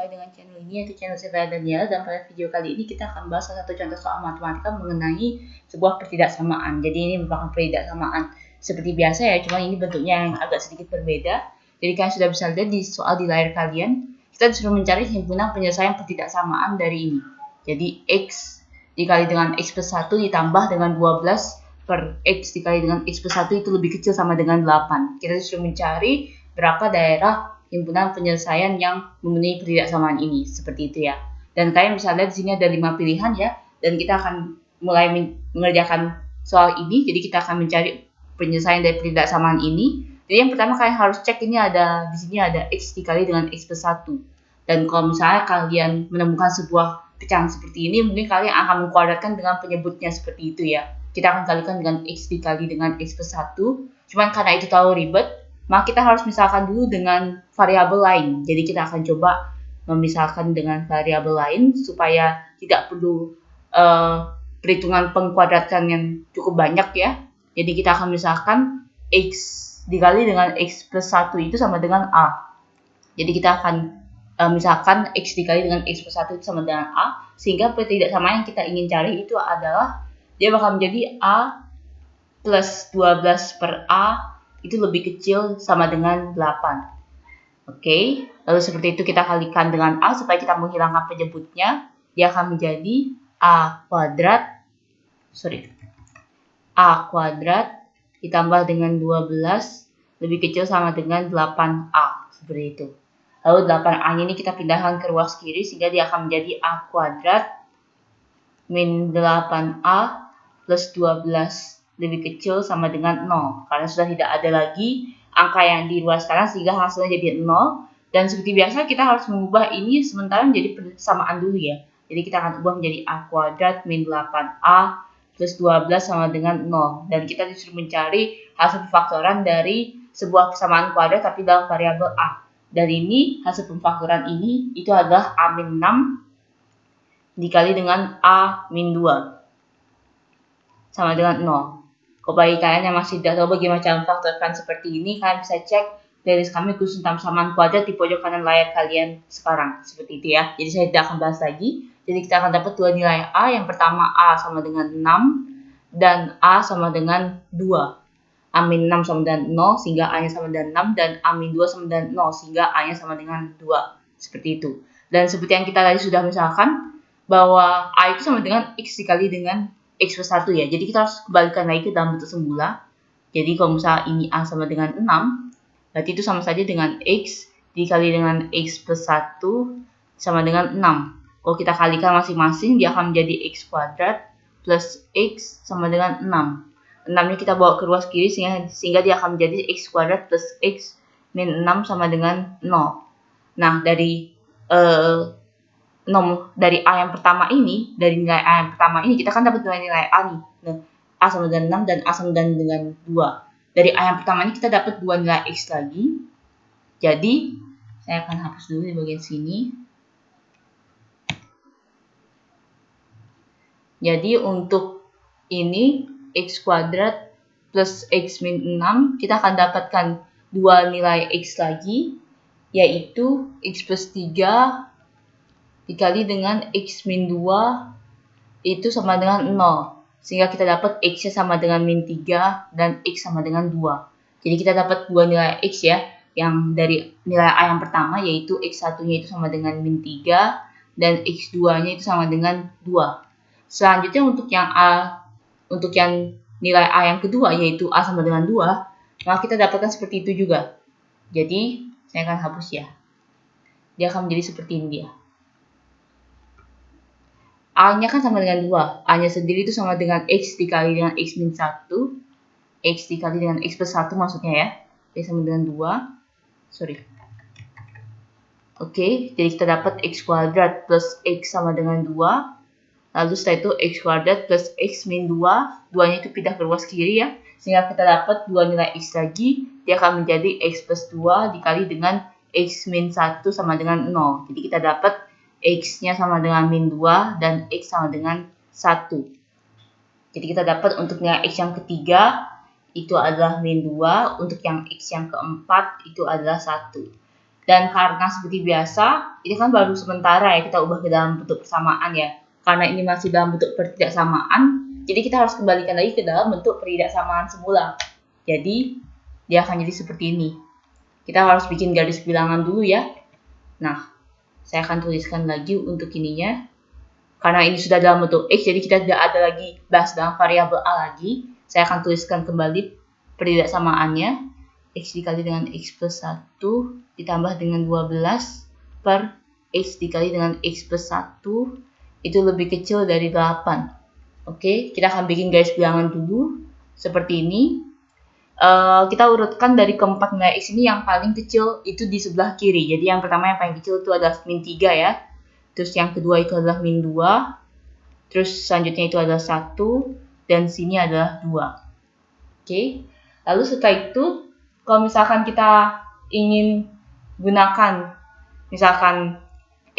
kembali dengan channel ini, yaitu channel saya Daniel. Dan pada video kali ini kita akan bahas salah satu contoh soal matematika mengenai sebuah pertidaksamaan. Jadi ini merupakan pertidaksamaan seperti biasa ya, cuma ini bentuknya yang agak sedikit berbeda. Jadi kalian sudah bisa lihat di soal di layar kalian, kita disuruh mencari himpunan penyelesaian pertidaksamaan dari ini. Jadi X dikali dengan X plus 1 ditambah dengan 12 per X dikali dengan X plus 1 itu lebih kecil sama dengan 8. Kita disuruh mencari berapa daerah himpunan penyelesaian yang memenuhi pertidaksamaan ini, seperti itu ya. Dan kalian bisa lihat di sini ada 5 pilihan ya, dan kita akan mulai mengerjakan soal ini. Jadi kita akan mencari penyelesaian dari pertidaksamaan ini. Jadi yang pertama kalian harus cek ini ada di sini ada X dikali dengan X plus 1. Dan kalau misalnya kalian menemukan sebuah pecahan seperti ini, mungkin kalian akan mengkuadratkan dengan penyebutnya seperti itu ya. Kita akan kalikan dengan X dikali dengan X plus 1. Cuman karena itu terlalu ribet, maka kita harus misalkan dulu dengan variabel lain. Jadi kita akan coba memisahkan dengan variabel lain supaya tidak perlu perhitungan pengkuadratan yang cukup banyak ya. Jadi kita akan misalkan X dikali dengan X plus 1 itu sama dengan A. Jadi kita akan misalkan X dikali dengan X plus 1 itu sama dengan A, sehingga pertidaksamaan yang kita ingin cari itu adalah dia bakal menjadi A plus 12 per A itu lebih kecil sama dengan 8. Oke, lalu seperti itu kita kalikan dengan A supaya kita menghilangkan penyebutnya. Dia akan menjadi A kuadrat ditambah dengan 12 lebih kecil sama dengan 8A, seperti itu. Lalu 8A ini kita pindahkan ke ruas kiri sehingga dia akan menjadi A kuadrat min 8A plus 12 lebih kecil sama dengan 0. Karena sudah tidak ada lagi angka yang di ruas kanan sehingga hasilnya jadi 0. Dan seperti biasa kita harus mengubah ini sementara menjadi persamaan dulu ya. Jadi kita akan ubah menjadi A kuadrat min 8A plus 12 sama dengan 0. Dan kita disuruh mencari hasil pemfaktoran dari sebuah persamaan kuadrat tapi dalam variabel A. Dan ini hasil pemfaktoran ini itu adalah A min 6 dikali dengan A min 2 sama dengan 0. Kalau bagi kalian yang masih tidak tahu bagaimana cara memfaktorkan seperti ini, kalian bisa cek playlist kami khusus tentang persamaan kuadrat di pojok kanan layar kalian sekarang. Seperti itu ya. Jadi saya tidak akan bahas lagi. Jadi kita akan dapat dua nilai A. Yang pertama A sama dengan 6 dan A sama dengan 2. A min 6 sama dengan 0 sehingga A nya sama dengan 6 dan A min 2 sama dengan 0 sehingga A nya sama dengan 2. Seperti itu. Dan seperti yang kita tadi sudah misalkan bahwa A itu sama dengan X dikali dengan X plus 1 ya. Jadi kita harus kembalikan lagi ke dalam bentuk semula. Jadi kalau misalnya ini A sama dengan 6, berarti itu sama saja dengan X dikali dengan X plus 1 sama dengan 6. Kalau kita kalikan masing-masing, dia akan menjadi X kuadrat plus X sama dengan 6. 6-nya kita bawa ke ruas kiri sehingga dia akan menjadi X kuadrat plus X min 6 sama dengan 0. Nah, dari A yang pertama ini, dari nilai A yang pertama ini, kita kan dapat nilai A nih. Nah, A sama dengan 6 dan A sama dengan 2. Dari A yang pertama ini kita dapat 2 nilai X lagi. Jadi, saya akan hapus dulu di bagian sini. Jadi, untuk ini, X kuadrat plus X min 6, kita akan dapatkan 2 nilai X lagi, yaitu X plus 3 dikali dengan X min 2 itu sama dengan 0. Sehingga kita dapat X-nya sama dengan min 3 dan X sama dengan 2. Jadi kita dapat 2 nilai X ya. Yang dari nilai A yang pertama yaitu X1-nya itu sama dengan min 3 dan X2-nya itu sama dengan 2. Selanjutnya untuk yang nilai A yang kedua yaitu A sama dengan 2, maka kita dapatkan seperti itu juga. Jadi saya akan hapus ya. Dia akan menjadi seperti ini dia. A-nya kan sama dengan 2. A-nya sendiri itu sama dengan X dikali dengan X min 1. X dikali dengan X plus 1 maksudnya ya. X sama dengan 2. Oke, jadi kita dapat X kuadrat plus X sama dengan 2. Lalu setelah itu X kuadrat plus X min 2. 2-nya itu pindah ke ruas kiri ya. Sehingga kita dapat 2 nilai X lagi. Dia akan menjadi X plus 2 dikali dengan X min 1 sama dengan 0. Jadi kita dapat X-nya sama dengan min 2 dan X sama dengan 1. Jadi kita dapat untuk nilai X yang ketiga itu adalah min 2, untuk yang X yang keempat itu adalah 1. Dan karena seperti biasa, ini kan baru sementara ya kita ubah ke dalam bentuk persamaan ya. Karena ini masih dalam bentuk pertidaksamaan, jadi kita harus kembalikan lagi ke dalam bentuk pertidaksamaan semula. Jadi, dia akan jadi seperti ini. Kita harus bikin garis bilangan dulu ya. Nah, saya akan tuliskan lagi untuk ininya. Karena ini sudah dalam bentuk X, jadi kita tidak ada lagi bahas dalam variabel A lagi. Saya akan tuliskan kembali pertidaksamaannya. X dikali dengan X plus 1 ditambah dengan 12 per X dikali dengan X plus 1 itu lebih kecil dari 8. Oke, kita akan bikin garis bilangan dulu seperti ini. Kita urutkan dari keempat nilai X ini yang paling kecil itu di sebelah kiri. Jadi yang pertama yang paling kecil itu adalah min 3 ya. Terus yang kedua itu adalah min 2. Terus selanjutnya itu adalah 1. Dan sini adalah 2. Oke, lalu setelah itu kalau misalkan kita ingin gunakan misalkan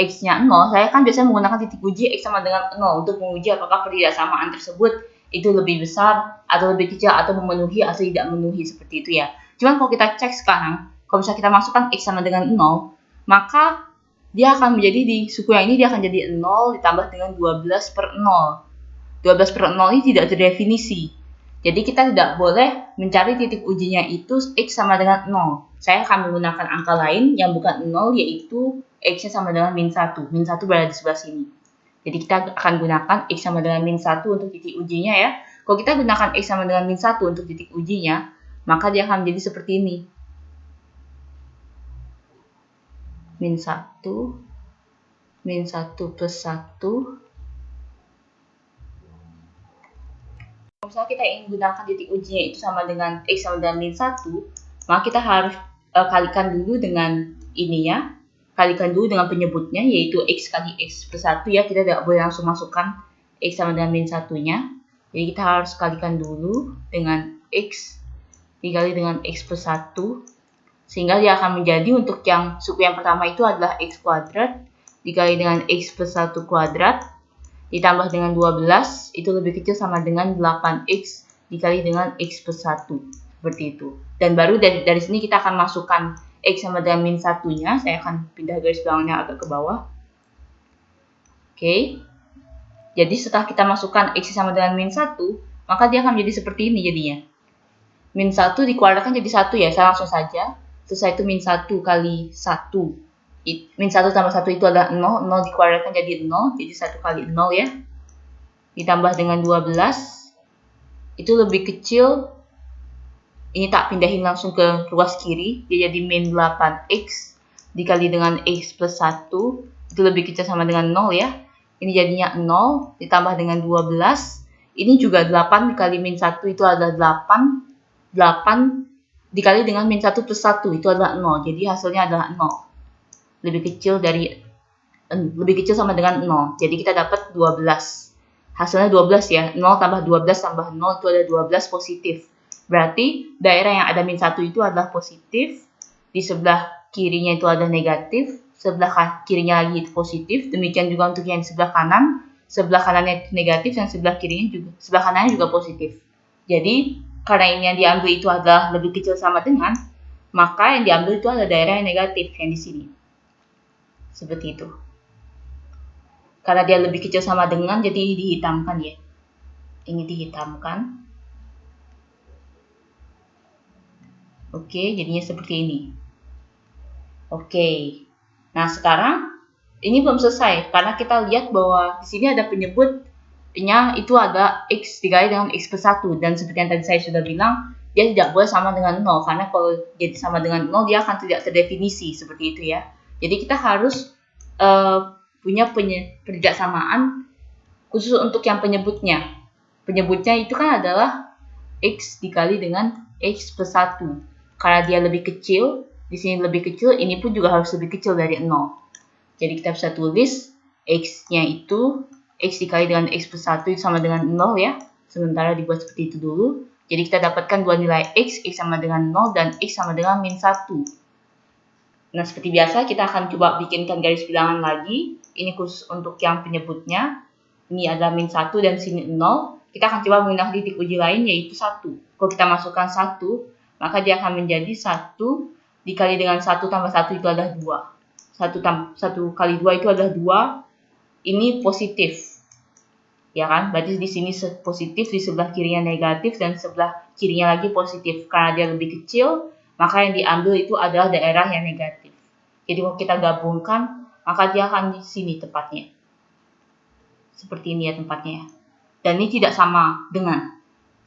X-nya 0, saya kan biasanya menggunakan titik uji X sama dengan 0 untuk menguji apakah pertidaksamaan tersebut itu lebih besar atau lebih kecil atau memenuhi atau tidak memenuhi seperti itu ya. Cuman kalau kita cek sekarang, kalau misalnya kita masukkan X sama dengan 0, maka dia akan menjadi di suku yang ini dia akan jadi 0 ditambah dengan 12 per 0. 12 per 0 ini tidak terdefinisi. Jadi kita tidak boleh mencari titik ujinya itu X sama dengan 0. Saya akan menggunakan angka lain yang bukan 0 yaitu X-nya sama dengan min 1. Min 1 berada di sebelah sini. Jadi kita akan gunakan X sama dengan min 1 untuk titik ujinya ya. Kalau kita gunakan X sama dengan min 1 untuk titik ujinya, maka dia akan menjadi seperti ini. Min 1, min 1 plus 1. Kalau misalnya kita ingin gunakan titik ujinya itu sama dengan X sama dengan min 1, maka kita harus kalikan dulu dengan ini ya. Kalikan dulu dengan penyebutnya yaitu X kali X plus 1 ya. Kita tidak boleh langsung masukkan X sama dengan min 1-nya. Jadi kita harus kalikan dulu dengan X dikali dengan X plus 1. Sehingga dia akan menjadi untuk yang suku yang pertama itu adalah X kuadrat dikali dengan X plus 1 kuadrat ditambah dengan 12 itu lebih kecil sama dengan 8X dikali dengan X plus 1. Seperti itu. Dan baru dari sini kita akan masukkan X sama dengan min 1-nya. Saya akan pindah garis bilangannya agak ke bawah. Oke. Jadi setelah kita masukkan X sama dengan min 1, maka dia akan menjadi seperti ini jadinya. Min 1 dikuadratkan jadi 1 ya. Saya langsung saja. Setelah itu min 1 kali 1. Min 1 tambah 1 itu adalah 0. 0 dikuadratkan jadi 0. Jadi 1 kali 0 ya. Ditambah dengan 12. Itu lebih kecil. Ini tak pindahin langsung ke ruas kiri. Dia jadi min 8X. Dikali dengan X plus 1. Itu lebih kecil sama dengan 0 ya. Ini jadinya 0. Ditambah dengan 12. Ini juga 8 dikali min 1 itu adalah 8. 8 dikali dengan min 1 plus 1 itu adalah 0. Jadi hasilnya adalah 0. Lebih kecil sama dengan 0. Jadi kita dapat 12. Hasilnya 12 ya. 0 tambah 12 tambah 0 itu ada 12 positif. Berarti daerah yang ada min 1 itu adalah positif. Di sebelah kirinya itu ada negatif. Sebelah kirinya lagi itu positif. Demikian juga untuk yang di sebelah kanan. Sebelah kanannya negatif dan sebelah kanannya juga positif. Jadi karena ini yang diambil itu adalah lebih kecil sama dengan, maka yang diambil itu adalah daerah yang negatif yang di sini. Seperti itu. Karena dia lebih kecil sama dengan, jadi ini dihitamkan ya. Ini dihitamkan. Oke, jadinya seperti ini. Oke. Nah, sekarang ini belum selesai karena kita lihat bahwa di sini ada penyebutnya itu ada X dikali dengan X plus 1 dan seperti yang tadi saya sudah bilang, dia tidak boleh sama dengan 0 karena kalau jadi sama dengan 0 dia akan tidak terdefinisi seperti itu ya. Jadi kita harus punya pertidaksamaan khusus untuk yang penyebutnya. Penyebutnya itu kan adalah X dikali dengan X plus 1. Karena dia lebih kecil, di sini lebih kecil, ini pun juga harus lebih kecil dari 0. Jadi kita bisa tulis X-nya itu X dikali dengan X plus 1 itu sama dengan 0 ya. Sementara dibuat seperti itu dulu. Jadi kita dapatkan dua nilai X sama dengan 0 dan X sama dengan min 1. Nah, seperti biasa kita akan coba bikinkan garis bilangan lagi. Ini khusus untuk yang penyebutnya. Ini ada min 1 dan sini 0. Kita akan coba menggunakan titik uji lain yaitu 1. Kalau kita masukkan 1, maka dia akan menjadi 1 dikali dengan 1 tambah 1 itu adalah 2. 1 kali 2 itu adalah 2. Ini positif. Ya kan? Berarti di sini positif, di sebelah kirinya negatif, dan sebelah kirinya lagi positif. Karena dia lebih kecil, maka yang diambil itu adalah daerah yang negatif. Jadi kalau kita gabungkan, maka dia akan di sini tepatnya. Seperti ini ya tempatnya. Dan ini tidak sama dengan.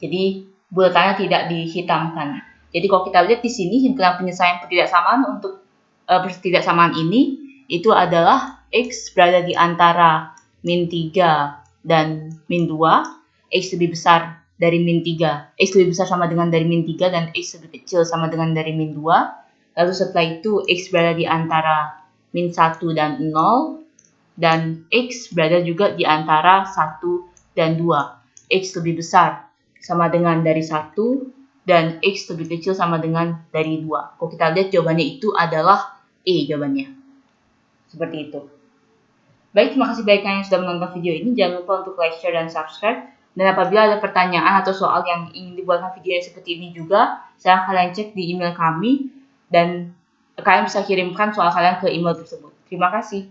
Jadi bulatannya tidak dihitamkan. Jadi kalau kita lihat di sini himpunan penyelesaian ketidaksamaan untuk ketidaksamaan ini itu adalah X berada di antara min 3 dan min 2, X lebih besar dari min 3, X lebih besar sama dengan dari min 3 dan X lebih kecil sama dengan dari min 2. Lalu setelah itu X berada di antara min 1 dan 0, dan X berada juga di antara 1 dan 2. X lebih besar sama dengan dari 1, dan X lebih kecil sama dengan dari 2. Kalau kita lihat jawabannya itu adalah E jawabannya. Seperti itu. Baik, terima kasih banyak yang sudah menonton video ini. Jangan lupa untuk like, share, dan subscribe. Dan apabila ada pertanyaan atau soal yang ingin dibuatkan video seperti ini juga, silahkan kalian cek di email kami. Dan kalian bisa kirimkan soal kalian ke email tersebut. Terima kasih.